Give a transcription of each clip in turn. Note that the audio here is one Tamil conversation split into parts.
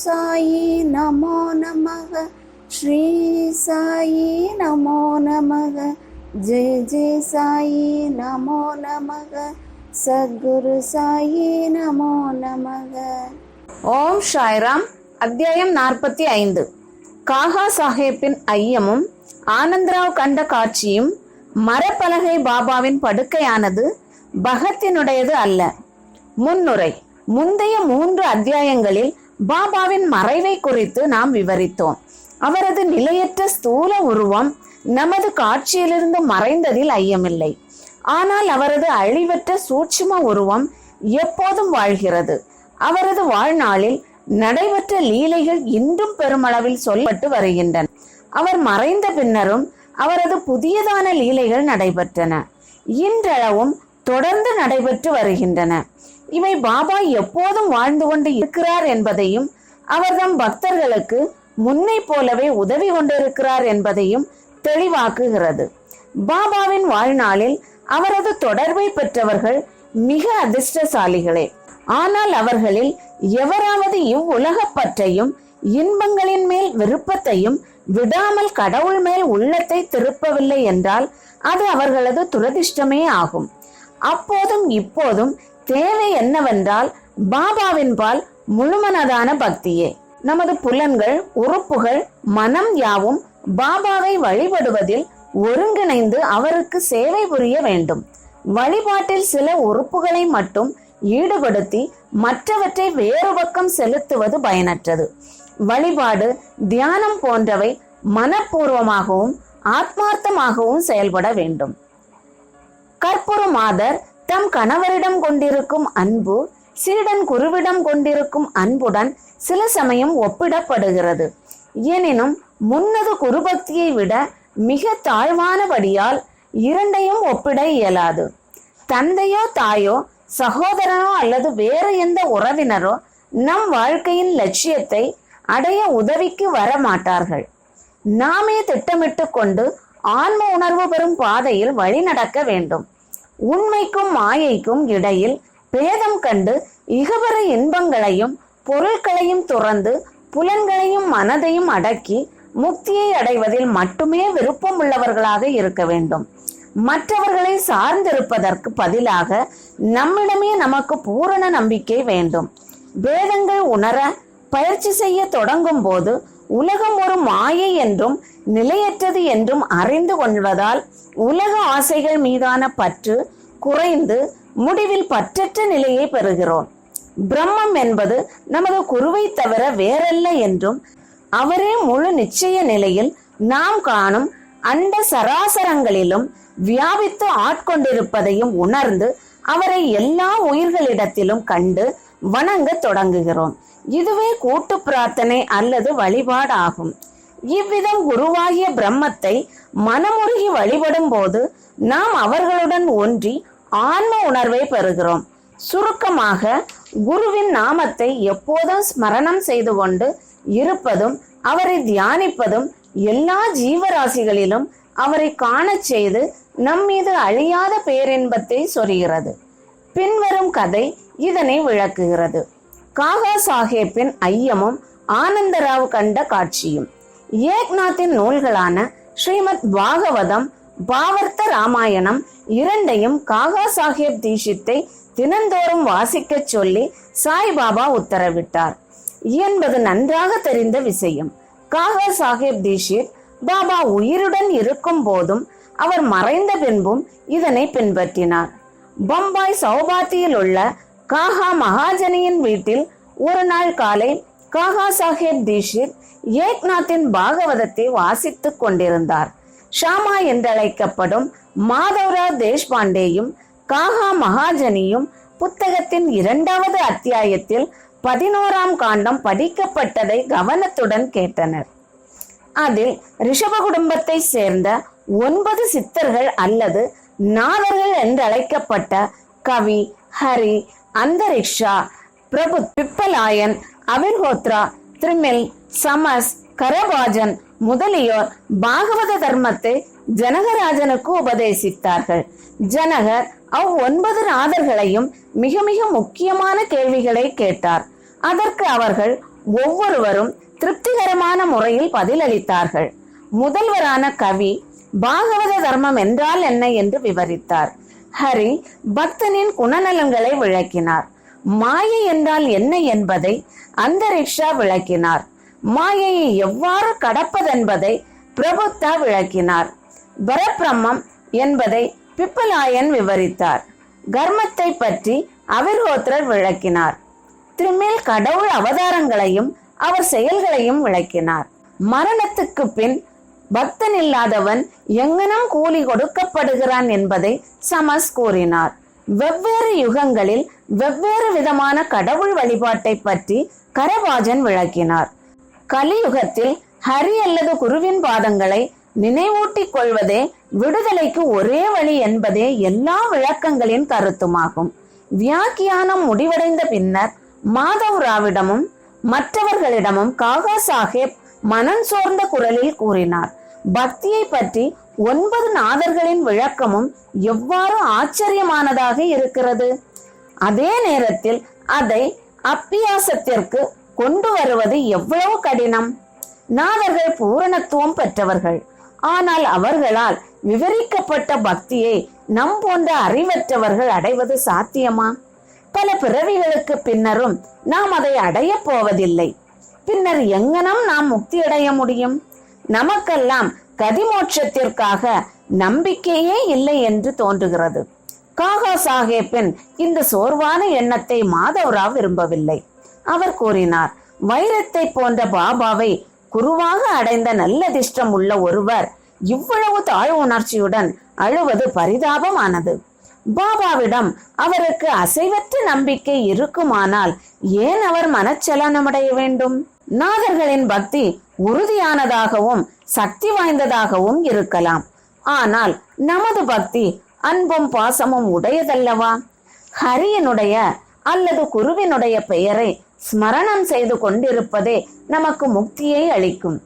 சாயி நமோ நமக. ஸ்ரீ சாயி நமோ நமக. ஜெய ஜெய சாயி நமோ நமக. சத்குரு சாயி நமோ நமக. ஓம் சாய்ராம். அத்தியாயம் 45. காகா சாஹேப்பின் ஐயமும் ஆனந்தராவ் கண்ட காட்சியும். மரப்பலகை பாபாவின் படுக்கையானது பகத்தினுடையது அல்ல. முன்னுரை. முந்தைய 3 அத்தியாயங்களில் பாபாவின் மறைவை குறித்து நாம் விவரித்தோம். அவரது நிலையற்ற ஸ்தூல உருவம் நமது காட்சியிலிருந்து மறைந்ததில் ஐயமில்லை. ஆனால் அவரது அழிவற்ற சூட்சும உருவம் எப்போதும் வாழ்கிறது. அவரது வாழ்நாளில் நடைபெற்ற லீலைகள் இன்றும் பெருமளவில் சொல்லப்பட்டு வருகின்றன. அவர் மறைந்த பின்னரும் அவரது புதியதான லீலைகள் நடைபெற்றன. இன்றளவும் தொடர்ந்து நடைபெற்று வருகின்றன. இவை பாபா எப்போதும் வாழ்ந்து கொண்டு இருக்கிறார் என்பதையும், அவர் தம் பக்தர்களுக்கு முன்னை போலவே உதவி கொண்டிருக்கிறார் என்பதையும் தெளிவாக்குகிறது. பாபாவின் வாழ்நாளில் அவரது தொடர்பை பெற்றவர்கள் மிக அதிர்ஷ்டசாலிகளே. ஆனால் அவர்களில் எவராவது இவ்வுலக பற்றையும் இன்பங்களின் மேல் விருப்பத்தையும் விடாமல் கடவுள் மேல் உள்ளத்தை திருப்பவில்லை என்றால் அது அவர்களது துரதிர்ஷ்டமே ஆகும். அப்போதும் இப்போதும் தேவை என்னவென்றால் பாபாவின் பால் முழுமனதான பக்தியே. நமது புலன்கள், உறுப்புகள், மனம் யாவும் பாபாவை வழிபடுவதில் ஒருங்கிணைந்து அவருக்கு சேவை புரிய வேண்டும். வழிபாட்டில் சில உறுப்புகளை மட்டும் ஈடுபடுத்தி மற்றவற்றை வேறு பக்கம் செலுத்துவது பயனற்றது. வழிபாடு, தியானம் போன்றவை மனப்பூர்வமாகவும் ஆத்மார்த்தமாகவும் செயல்பட வேண்டும். கற்புரு மாதர் தம் கணவரிடம் கொண்டிருக்கும் அன்பு சீடன் குருவிடம் கொண்டிருக்கும் அன்புடன் சில சமயம் ஒப்பிடப்படுகிறது. எனினும் முன்னது குருபக்தியை விட மிக தாழ்வானபடியால் இரண்டையும் ஒப்பிட இயலாது. தந்தையோ தாயோ சகோதரனோ அல்லது வேறு எந்த உறவினரோ நம் வாழ்க்கையின் லட்சியத்தை அடைய உதவிக்கு வர மாட்டார்கள். நாமே திட்டமிட்டு கொண்டு ஆன்ம உணர்வு பெறும் பாதையில் வழி நடக்க வேண்டும். உண்மைக்கும் மாயைக்கும் இடையில் பேதம் கண்டு இகபர இன்பங்களையும் பொருட்களையும் துறந்து புலன்களையும் மனதையும் அடக்கி முக்தியை அடைவதில் மட்டுமே விருப்பம் உள்ளவர்களாக இருக்க வேண்டும். மற்றவர்களை சார்ந்திருப்பதற்கு பதிலாக நம்மிடமே நமக்கு பூரண நம்பிக்கை வேண்டும். வேதங்கள் உணர பயிற்சி செய்ய தொடங்கும் போது உலகம் ஒரு மாயை என்றும் நிலையற்றது என்றும் அறிந்து கொள்வதால் உலக ஆசைகள் மீதான பற்று குறைந்து முடிவில் பற்றற்ற நிலையை பெறுகிறோம். பிரம்மம் என்பது நமது குருவை தவிர வேறல்ல என்றும் அவரே முழு நிச்சய நிலையில் நாம் காணும் அண்ட சராசரங்களிலும் வியாபித்து ஆட்கொண்டிருப்பதையும் உணர்ந்து அவரை எல்லா உயிர்களிடத்திலும் கண்டு வணங்க தொடங்குகிறோம். இதுவே கூட்டு பிரார்த்தனை அல்லது வழிபாடு ஆகும். இவ்விதம் குருவாகிய பிரம்மத்தை மனமுருகி வழிபடும் போது நாம் அவர்களுடன் ஒன்றி ஆன்ம உணர்வை பெறுகிறோம். சுருக்கமாக, குருவின் நாமத்தை எப்போதும் ஸ்மரணம் செய்து கொண்டு இருப்பதும் அவரை தியானிப்பதும் எல்லா ஜீவராசிகளிலும் அவரை காணச் செய்து நம்மீது அழியாத பேரின்பத்தை சொரிகிறது. பின்வரும் கதை இதனை விளக்குகிறது. காகா சாஹேப்பின் ஐயமும் ஆனந்தராவ் கண்ட காட்சியும். ஏக்நாத்தின் நூல்களான ஸ்ரீமத் பாகவதம், பாவர்த்த ராமாயணம் இரண்டையும் காகா சாஹேப் தீட்சித்தை தினந்தோறும் வாசிக்க சொல்லி சாய்பாபா உத்தரவிட்டார் என்பது நன்றாக தெரிந்த விஷயம். காகா சாஹேப் தீட்சித் பாபா உயிருடன் இருக்கும் போதும் அவர் மறைந்த பின்பும் இதனை பின்பற்றினார். பம்பாய் சௌபாத்தியில் உள்ள காகா மகாஜனியின் வீட்டில் ஒரு நாள் காலை காகா சாஹேப் தீட்சித் ஏக்நாத்தின் பாகவதத்தை வாசித்துக் கொண்டிருந்தார். ஷாமா என்றழைக்கப்படும் மாதவ்ராவ் தேஷ்பாண்டேயும் காகா மகாஜனியும் புத்தகத்தின் 2வது அத்தியாயத்தில் 11ஆம் காண்டம் படிக்கப்பட்டதை கவனத்துடன் கேட்டனர். அதில் ரிஷப குடும்பத்தை சேர்ந்த 9 சித்தர்கள் அல்லது நாதர்கள் என்றழைக்கப்பட்ட கவி, ஹரி, அந்தரிக்ஷா, பிரபு, பிப்பலாயன், அவிர்ஹோத்ரா, திரிமில், சமஸ், கரபாஜன் முதலியோர் பாகவத தர்மத்தை ஜனகராஜனுக்கு உபதேசித்தார்கள். ஜனகர் 9 நாதர்களையும் மிக மிக முக்கியமான கேள்விகளை கேட்டார். அதற்கு அவர்கள் ஒவ்வொருவரும் திருப்திகரமான முறையில் பதிலளித்தார்கள். முதல்வரான கவி பாகவத தர்மம் என்றால் என்ன என்று விவரித்தார். ஹரி பக்தனின் குணநலன்களை விளக்கினார். மாயை என்றால் என்ன என்பதை அந்தரிக்ஷா விளக்கினார். மாயையை எவ்வாறு கடப்பதென்பதை பிரபுத்தா விளக்கினார். பரபிரம்மம் என்பதை பிப்பலாயன் விவரித்தார். கர்மத்தை பற்றி அவிர்ஹோத்ரர் விளக்கினார். திருமேல் கடவுள் அவதாரங்களையும் அவர் செயல்களையும் விளக்கினார். மரணத்துக்கு பின் பக்தன் இல்லாதவன் எங்கனம் கூலி கொடுக்கப்படுகிறான் என்பதை சமஸ் கூறினார். வெவ்வேறு யுகங்களில் வெவ்வேறு விதமான கடவுள் வழிபாட்டை பற்றி கரபாஜன் விளக்கினார். கலியுகத்தில் ஹரி அல்லது குருவின் பாதங்களை நினைவூட்டிக் கொள்வதே விடுதலைக்கு ஒரே வழி என்பதே எல்லா விளக்கங்களின் கருத்துமாகும். வியாக்கியானம் முடிவடைந்த பின்னர் மாதவ்ராவிடமும் மற்றவர்களிடமும் காகா சாஹேப் மனம் சோர்ந்த குரலில் கூறினார். பக்தியை பற்றி 9 நாதர்களின் விளக்கமும் எவ்வாறு ஆச்சரியமானதாக இருக்கிறது. அதே நேரத்தில் அதை அப்பியாசத்திற்கு கொண்டு வருவது எவ்வளவு கடினம். நாதர்கள் பூரணத்துவம் பெற்றவர்கள். ஆனால் அவர்களால் விவரிக்கப்பட்ட பக்தியை நம் போன்ற அறிவற்றவர்கள் அடைவது சாத்தியமா? பல பிறவிகளுக்கு பின்னரும் நாம் அதை அடைய போவதில்லை. பின்னர் எங்கனம் நாம் முக்தி அடைய முடியும்? நமக்கெல்லாம் கதிமோட்சத்திற்காக நம்பிக்கையே இல்லை என்று தோன்றுகிறது. காகா சாஹேப்பின் இந்த சோர்வான எண்ணத்தை மாதவ்ராவ் விரும்பவில்லை. அவர் கூறினார், வைரத்தை போன்ற பாபாவை குருவாக அடைந்த நல்லதிஷ்டம் உள்ள ஒருவர் இவ்வளவு தாழ்வு உணர்ச்சியுடன் அழுவது பரிதாபமானது. பாபாவிடம் அவருக்கு அசைவற்ற நம்பிக்கை இருக்குமானால் ஏன் அவர் மனச்சலனமடைய வேண்டும்? நாதர்களின் பக்தி உறுதியானதாகவும் சக்தி வாய்ந்ததாகவும் இருக்கலாம். ஆனால் நமது பக்தி அன்பும் பாசமும் உடையதல்லவா? ஹரியனுடைய அல்லது குருவினுடைய பெயரை ஸ்மரணம் செய்து கொண்டிருப்பதே நமக்கு முக்தியை அளிக்கும்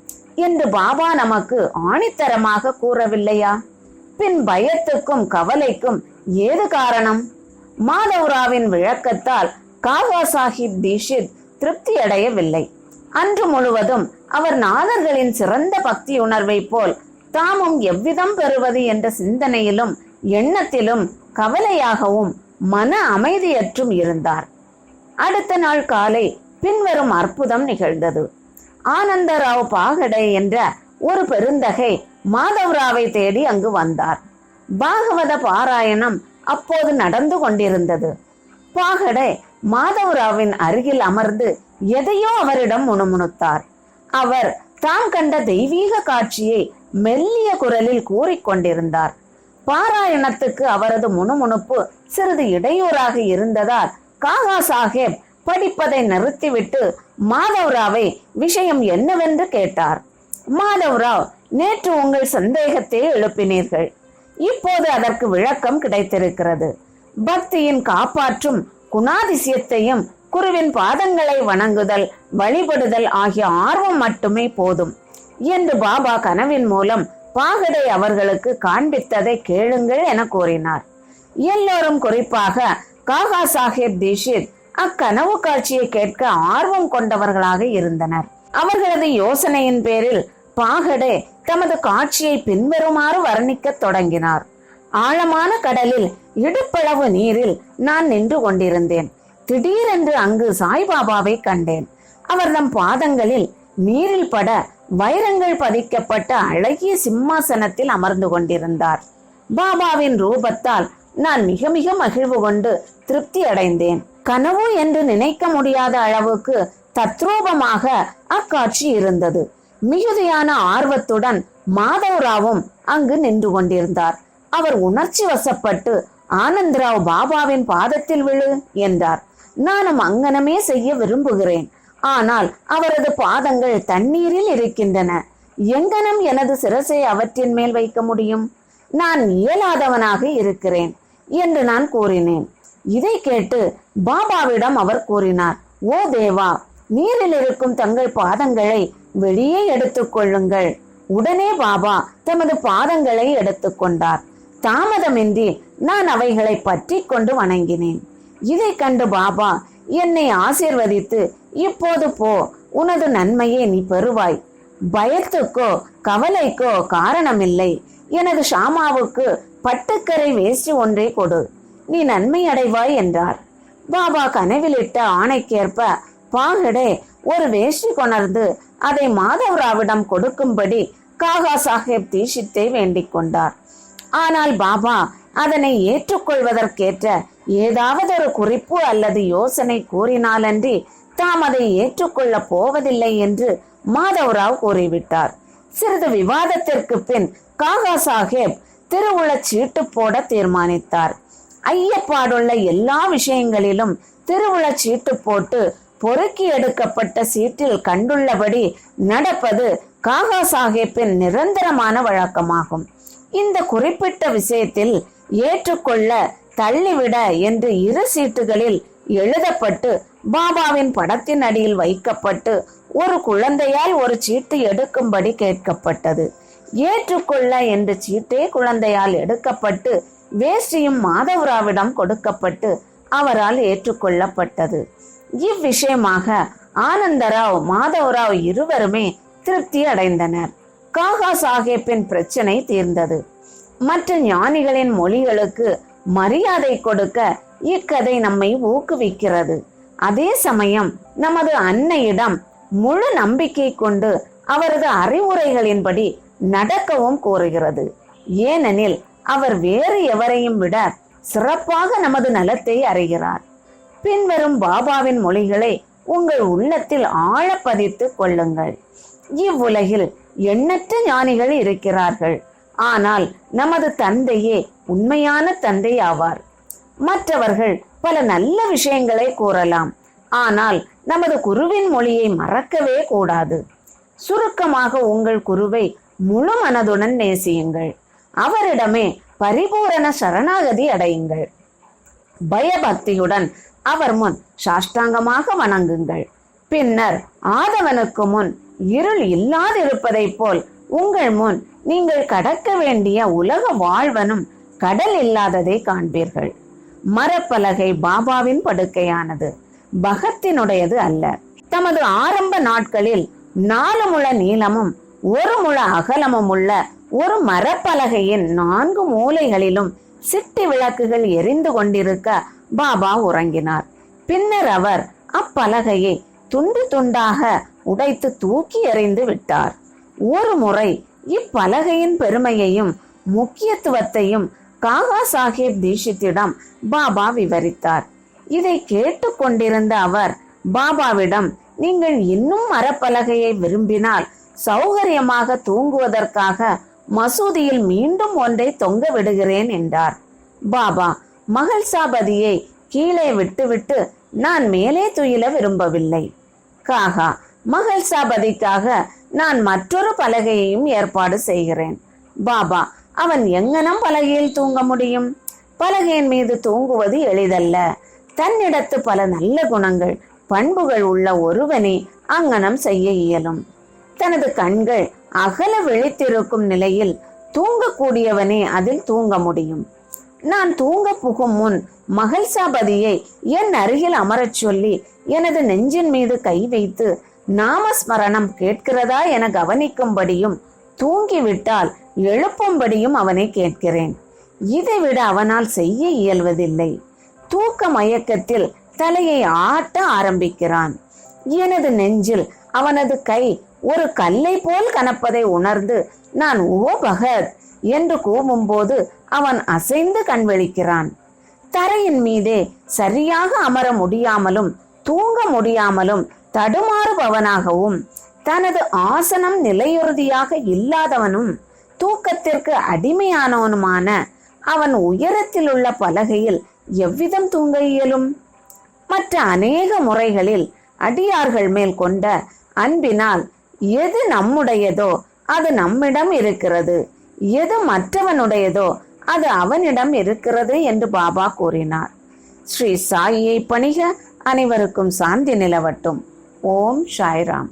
என்று பாபா நமக்கு ஆணித்தரமாக கூறவில்லையா? பின் பயத்துக்கும் கவலைக்கும் ஏது காரணம்? மாதவ்ராவின் விளக்கத்தால் காகா சாஹிப் தீஷித் திருப்தி அடையவில்லை. அன்று முழுவதும் அவர் நாதர்களின் சிறந்த பக்தி உணர்வை போல் தாமும் எவ்விதம் பெறுவது என்ற சிந்தனையிலும் எண்ணத்திலும் கவலையாகவும் மன அமைதியற்றும் இருந்தார். அடுத்த நாள் காலை பின்வரும் அற்புதம் நிகழ்ந்தது. ஆனந்தராவ் பாகடே என்ற ஒரு பெருந்தகை மாதவ்ராவை தேடி அங்கு வந்தார். பாகவத பாராயணம் அப்போது நடந்து கொண்டிருந்தது. பாகடே மாதவ்ராவின் அருகில் அமர்ந்து எதையோ அவரிடம் முணுமுணுத்தார். அவர் தாம் கண்ட தெய்வீக காட்சியை மெல்லிய குரலில் கூறிக்கொண்டிருந்தார். பாராயணத்துக்கு அவரது முணுமுணுப்பு சிறிது இடையூறாக இருந்ததால் காகா சாஹேப் படிப்பதை நிறுத்திவிட்டு மாதவ்ராவை விஷயம் என்னவென்று கேட்டார். மாதவ்ராவ், நேற்று உங்கள் சந்தேகத்தை எழுப்பினீர்கள். இப்போது அதற்கு விளக்கம் கிடைத்திருக்கிறது. பக்தியின் காப்பாற்றும் குணாதிசயத்தையும் குருவின் பாதங்களை வணங்குதல், வழிபடுதல் ஆகிய ஆர்வம் மட்டுமே போதும் என்று பாபா கனவின் மூலம் பாகடை அவர்களுக்கு காண்பித்ததை கேளுங்கள் என கூறினார். எல்லோரும், குறிப்பாக காகா சாஹேப் தீஷித் அக்கனவு காட்சியை கேட்க ஆர்வம் கொண்டவர்களாக இருந்தனர். அவர்களது யோசனையின் பேரில் பாகடே தமது காட்சியை பின்வருமாறு வர்ணிக்க தொடங்கினார். ஆழமான கடலில் இடுப்பளவு நீரில் நான் நின்று கொண்டிருந்தேன். திடீரென்று அங்கு சாய்பாபாவை கண்டேன். அவர் நம் பாதங்களில் நீரில் பட வைரங்கள் பதிக்கப்பட்ட அழகிய சிம்மாசனத்தில் அமர்ந்து கொண்டிருந்தார். பாபாவின் ரூபத்தால் நான் மிக மிக மகிழ்வு கொண்டு திருப்தி அடைந்தேன். கனவு என்று நினைக்க முடியாத அளவுக்கு தத்ரூபமாக அக்காட்சி இருந்தது. மிகுதியான ஆர்வத்துடன் மாதவ்ராவும் அங்கு நின்று கொண்டிருந்தார். அவர் உணர்ச்சி வசப்பட்டு, ஆனந்தராவ், பாபாவின் பாதத்தில் விழு என்றார். நானும் அங்கனமே செய்ய விரும்புகிறேன். ஆனால் அவரது பாதங்கள் தண்ணீரில் இருக்கின்றன. எங்கனம் எனது சிரசை அவற்றின் மேல் வைக்க முடியும்? நான் இயலாதவனாக இருக்கிறேன் என்று நான் கூறினேன். இதை கேட்டு பாபாவிடம் அவர் கூறினார், ஓ தேவா, நீரில் இருக்கும் தங்கள் பாதங்களை வெளியே எடுத்துக் கொள்ளுங்கள். உடனே பாபா தமது பாதங்களை எடுத்துக்கொண்டார். தாமதமின்றி நான் அவைகளை பற்றி கொண்டு வணங்கினேன். இதை கண்டு பாபா என்னை ஆசீர்வதித்து, இப்போது போ, உனது நன்மையை நீ பெறுவாய். பயத்துக்கோ கவலைக்கோ காரணமில்லை. எனது ஷாமாவுக்கு பட்டுக்கரை வேஷ்டி ஒன்றை கொடு, நீ நன்மை அடைவாய் என்றார். பாபா கனவிலிட்ட ஆணைக்கேற்ப பாகடே ஒரு வேஷ்டி கொணர்ந்து அதை மாதவராவிடம் கொடுக்கும்படி காகா சாஹேப் தீட்சித்தை வேண்டிக் கொண்டார். ஆனால் பாபா அதனை ஏற்றுக்கொள்வதற்கேற்ற ஏதாவது ஒரு குறிப்பு அல்லது யோசனை கூறினாலன்றி தாம் அதை ஏற்றுக்கொள்ள போவதில்லை என்று மாதவராவ் கூறிவிட்டார். சிறிது விவாதத்திற்கு பின் காகா சாஹேப் திருவுள சீட்டு போட தீர்மானித்தார். ஐயப்பாடுள்ள எல்லா விஷயங்களிலும் திருவுள சீட்டு போட்டு பொறுக்கி எடுக்கப்பட்ட சீட்டில் கண்டுள்ளபடி நடப்பது காகா சாஹேப்பின் நிரந்தரமான வழக்கமாகும். இந்த குறிப்பிட்ட விஷயத்தில் ஏற்றுக்கொள்ள தள்ளிவிட என்று 2 சீட்டுகளில் எழுதப்பட்டு பாபாவின் படத்தின் அடியில் வைக்கப்பட்டு ஒரு குழந்தையால் ஒரு சீட்டு எடுக்கும்படி கேட்கப்பட்டது. ஏற்றுக்கொள்ள என்ற சீட்டே குழந்தையால் எடுக்கப்பட்டு வேஷ்டியும் மாதவராவிடம் கொடுக்கப்பட்டு அவரால் ஏற்றுக்கொள்ளப்பட்டது. இவ்விஷயமாக ஆனந்தராவ் மாதவராவ் இருவருமே திருப்தி அடைந்தனர். காகா சாஹேப்பின் பிரச்சனை தீர்ந்தது. மற்ற ஞானிகளின் மொழிகளுக்கு மரியாதை கொடுக்க இக்கதை நம்மை ஊக்குவிக்கிறது. அதே சமயம் நமது அன்னையிடம் முழு நம்பிக்கை கொண்டு அவரது அறிவுரைகளின்படி நடக்கவும் கோருகிறது. ஏனெனில் அவர் வேறு எவரையும் விட சிறப்பாக நமது நலத்தை அறிகிறார். பின்வரும் பாபாவின் மொழிகளை உங்கள் உள்ளத்தில் ஆழ பதித்து கொள்ளுங்கள். இவ்வுலகில் எண்ணற்ற ஞானிகள் இருக்கிறார்கள். ஆனால் நமது தந்தையே உண்மையான தந்தை ஆவார். மற்றவர்கள் பல நல்ல விஷயங்களை கூறலாம், ஆனால் நமது குருவின் மொழியை மறக்கவே கூடாது. சுருக்கமாக உங்கள் குருவை முழு மனதுடன் நேசியுங்கள். அவரிடமே பரிபூரண சரணாகதி அடையுங்கள். பயபக்தியுடன் அவர் முன் சாஷ்டாங்கமாக வணங்குங்கள். பின்னர் ஆதவனுக்கு முன் இருள் இல்லாதிருப்பதைப் போல் உங்கள் முன் நீங்கள் கடக்க வேண்டிய உலக வாழ்வனும் கடல் இல்லாததை காண்பீர்கள். மரப்பலகை பாபாவின் படுக்கையானது, பகத்தினுடையது அல்ல. தமது ஆரம்ப நாட்களில் 4 முழ நீளமும் 1 முழ அகலமும் உள்ள ஒரு மரப்பலகையின் 4 மூலைகளிலும் சிட்டி விளக்குகள் எரிந்து கொண்டிருக்க பாபா உறங்கினார். பின்னர் அவர் அப்பலகையை துண்டு துண்டாக உடைத்து தூக்கி எறிந்து விட்டார். ஒரு முறை இப்பலகையின் பெருமையையும் முக்கியத்துவத்தையும் காகா சாஹேப் தீட்சித்திடம் பாபா விவரித்தார். இதை கேட்டு கொண்டிருந்த அவர் பாபாவிடம், நீங்கள் இன்னும் மரப்பலகையை விரும்பினால் சௌகரியமாக தூங்குவதற்காக மசூதியில் மீண்டும் ஒன்றை தொங்க விடுகிறேன் என்றார். பாபா மகள்சாபதியை கீழே விட்டுவிட்டு நான் மேலே துயில விரும்பவில்லை. காகா, மகள்சாபதிக்காக நான் மற்றொரு பலகையையும் ஏற்பாடு செய்கிறேன். பாபா, அவன் எங்கனம் பலகையில் தூங்க முடியும்? பலகையின் மீது தூங்குவது எளிதல்ல. தன்னிடத்து பல நல்ல குணங்கள் பண்புகள் உள்ள ஒருவனே அங்கனம் செய்ய இயலும். தனது கண்கள் அகல விழித்திருக்கும் நிலையில் தூங்கக்கூடியவனே அதில் தூங்க முடியும். நான் தூங்க புகும் முன் மகள்சாபதியை என் அருகில் அமரச் சொல்லி எனது நெஞ்சின் மீது கை வைத்து நாமஸ்மரணம் கேட்கிறதா என கவனிக்கும்படியும் தூங்கிவிட்டால் எழுப்பும்படியும் அவனை கேட்கிறேன். இதைவிட அவனால் செய்ய இயல்வதில்லை. தூக்க மயக்கத்தில் தலையை ஆட்ட ஆரம்பிக்கிறான். எனது நெஞ்சில் அவனது கை ஒரு கல்லை போல் கனப்பதை உணர்ந்து நான் ஓ பகத் என்று கூவும்போது அவன் அசைந்து கண்விழிக்கிறான். தரையின் மீதே சரியாக அமர முடியாமலும் தூங்க முடியாமலும் தடுமாறுபவனாகவும் தனது ஆசனம் நிலையுறுதியாக இல்லாதவனும் தூக்கத்திற்கு அடிமையானவனுமான அவன் உயரத்தில் உள்ள பலகையில் எவ்விதம் தூங்க இயலும்? மற்ற அநேக முறைகளில் அடியார்கள் மேல் கொண்ட அன்பினால் எது நம்முடையதோ அது நம்மிடம் இருக்கிறது, எது மற்றவனுடையதோ அது அவனிடம் இருக்கிறது என்று பாபா கூறினார். ஸ்ரீ சாயியை பணிக. அனைவருக்கும் சாந்தி நிலவட்டும். ஓம் சாய்ராம்.